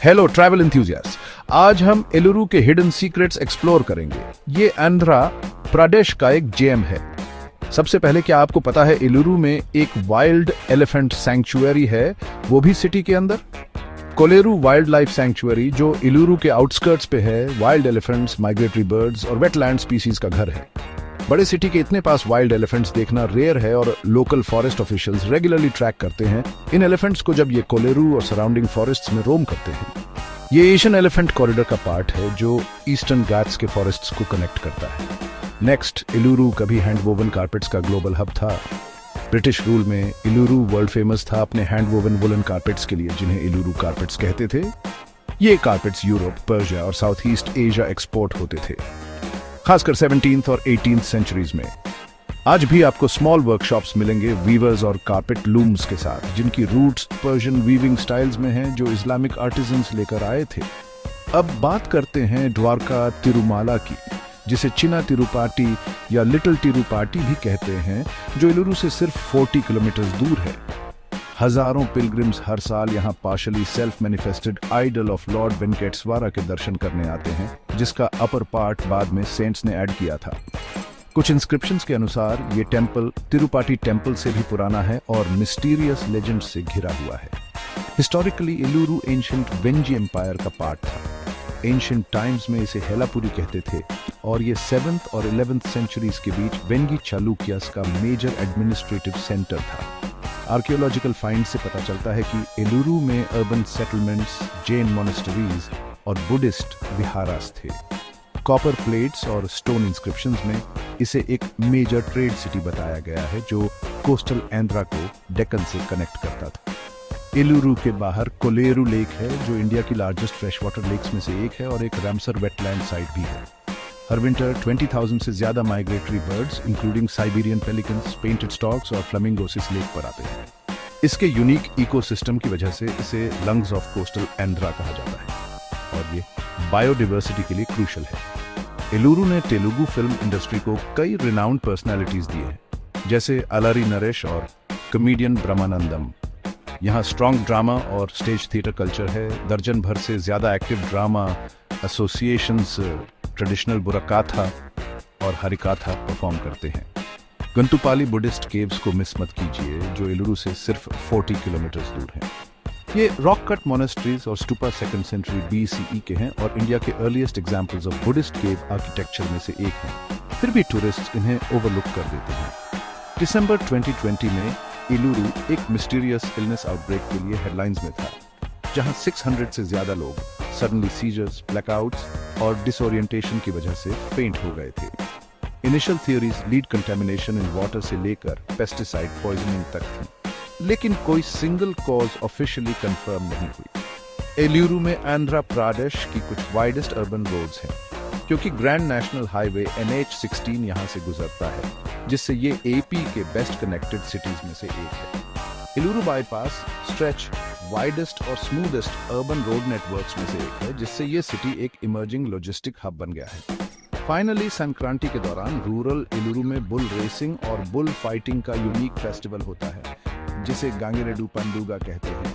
Hello travel enthusiast. आज हम एलुरु के हिडन सीक्रेट्स एक्सप्लोर करेंगे। ये आंध्र प्रदेश का एक जेम है। सबसे पहले क्या आपको पता है एलुरु में एक वाइल्ड एलिफेंट सैंक्चुअरी है, वो भी सिटी के अंदर? कोलेरू वाइल्ड लाइफ सैंक्चुअरी जो एलुरु के आउटस्कर्ट्स पे है, वाइल्ड एलिफेंट्स, माइग्रेटरी बर्ड्स और वेटलैंड स्पीसीज का घर है। बड़े सिटी के इतने पास वाइल्ड एलिफेंट्स देखना रेयर है और local forest officials regularly track करते हैं इन एलिफेंट्स को जब ये कोलेरू और सराउंडिंग फॉरेस्ट्स में रोम करते हैं। ये एशियन एलिफेंट कॉरिडोर का पार्ट है जो ईस्टर्न घाट्स के फॉरेस्ट्स को कनेक्ट करता है। नेक्स्ट, एलुरु कभी हैंडवोवन कारपेट्स का ग्लोबल हब था। ब्रिटिश रूल में एलुरु वर्ल्ड फेमस था अपने हैंडवोवन वुलन कारपेट्स के लिए, जिन्हें एलुरु कारपेट्स कहते थे। ये कारपेट्स यूरोप, पर्शिया और साउथ ईस्ट एशिया एक्सपोर्ट होते थे, खासकर 17th और 18th सेंचुरीज में। आज भी आपको स्मॉल वर्कशॉप्स मिलेंगे वीवर्स और कारपेट लूम्स के साथ, जिनकी रूट्स पर्शियन वीविंग स्टाइल्स में हैं जो इस्लामिक आर्टिजन्स लेकर आए थे। अब बात करते हैं द्वारका तिरुमाला की, जिसे चिना तिरुपाटी या लिटिल तिरुपाटी भी कहते हैं, जो एलुरु से सिर्फ 40 किलोमीटर दूर है। हजारों पिलग्रिम्स हर साल यहाँ partially self manifested idol of lord Venkateshwara के दर्शन करने आते हैं, जिसका अपर पार्ट बाद में सेंट्स ने ऐड किया था। कुछ इंस्क्रिप्शंस के अनुसार ये टेंपल तिरुपाटी टेंपल से भी पुराना है और मिस्टीरियस लेजेंड से घिरा हुआ है। Historically Eluru ancient Vengi empire का पार्ट था। एंशिएंट टाइम्स में इसे हेलापुरी कहते थे और ये 7th और 11th सेंचुरीज के बीच वेंगी चालुक्यास का मेजर एडमिनिस्ट्रेटिव सेंटर था। आर्कियोलॉजिकल फाइंड से पता चलता है कि एलुरु में अर्बन सेटलमेंट्स, जैन मोनेस्टरीज और बुद्धिस्ट विहारास थे। कॉपर प्लेट्स और स्टोन इंस्क्रिप्शंस में इसे एक मेजर ट्रेड सिटी बताया गया है जो कोस्टल आंध्रा को डेक्कन से कनेक्ट करता था। एलुरु के बाहर कोलेरू लेक है जो इंडिया की लार्जेस्ट फ्रेश वाटर लेक्स में से एक है और एक रामसर वेटलैंड साइट भी है। हर विंटर 20,000 से ज्यादा migratory birds including Siberian pelicans, painted storks और फ्लेमिंगोस इस लेक पर आते हैं। इसके यूनिक इकोसिस्टम की वजह से इसे लंग्स ऑफ कोस्टल आंध्रा कहा जाता है और ये बायोडाइवर्सिटी के लिए क्रूशल है। एलुरु ने तेलुगु फिल्म इंडस्ट्री को कई रिनाउंड पर्सनैलिटीज दी है, जैसे अलारी नरेश और कॉमेडियन ब्रह्मानंदम। यहाँ स्ट्रॉन्ग ड्रामा और स्टेज थिएटर कल्चर है। दर्जन भर से ज्यादा एक्टिव ड्रामा एसोसिएशंस ट्रेडिशनल बुराकाथा और हरिकाथा परफॉर्म करते हैं। गंतुपाली बुद्धिस्ट केव्स को मिस मत कीजिए, जो एलुरु से सिर्फ 40 किलोमीटर दूर हैं। ये रॉक कट मोनेस्ट्रीज और स्टूपा 2nd सेंचुरी BCE के हैं और इंडिया के earliest examples of Buddhist cave architecture में से एक हैं। फिर भी टूरिस्ट इन्हें ओवरलुक कर देते हैं। दिसंबर 2020 में एलुरु एक मिस्टीरियस इलनेस आउटब्रेक के लिए हेडलाइंस में था, जहां 600 से ज्यादा लोग सडनली सीजर्स, ब्लैकआउट्स और डिसोरिएंटेशन की वजह से फेंट हो गए थे। Initial theories lead contamination in water से लेकर पेस्टिसाइड पॉइजनिंग तक थी, लेकिन कोई सिंगल कॉज ऑफिशियली कंफर्म नहीं हुई। एलुरु में आंध्र प्रदेश की कुछ वाइडेस्ट अर्बन रोड्स हैं, क्योंकि ग्रैंड नेशनल हाईवे NH16 यहां से गुजरता है, जिससे ये AP के बेस्ट कनेक्टेड सिटीज में से एक है। एलुरु बाईपास स्ट्रेच वाइडेस्ट और स्मूदेस्ट अर्बन रोड नेटवर्क्स में से एक है, जिससे ये सिटी एक इमर्जिंग लॉजिस्टिक हब बन गया है। फाइनली संक्रांति के दौरान रूरल एलुरु में बुल रेसिंग और बुल फाइटिंग का यूनिक फेस्टिवल होता है, जिसे गांगेरेडू पंडुगा कहते हैं।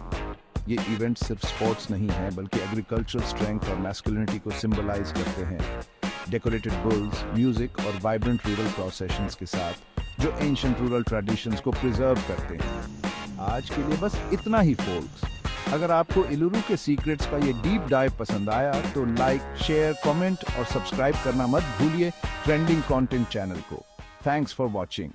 ये इवेंट सिर्फ स्पोर्ट्स नहीं है, बल्कि एग्रीकल्चरल स्ट्रेंथ और मैस्कुलिनिटी को सिंबलाइज करते हैं। डेकोरेटेड बुल्स, म्यूजिक और वाइब्रेंट रूरल प्रोसेशंस के साथ, जो एंशिएंट रूरल ट्रेडिशंस को प्रिजर्व करते हैं। आज के लिए बस इतना ही फोल्क्स। अगर आपको एलुरु के सीक्रेट्स का ये डीप डाइव पसंद आया तो लाइक, शेयर, कमेंट और सब्सक्राइब करना मत भूलिए ट्रेंडिंग कंटेंट चैनल को। Thanks for watching.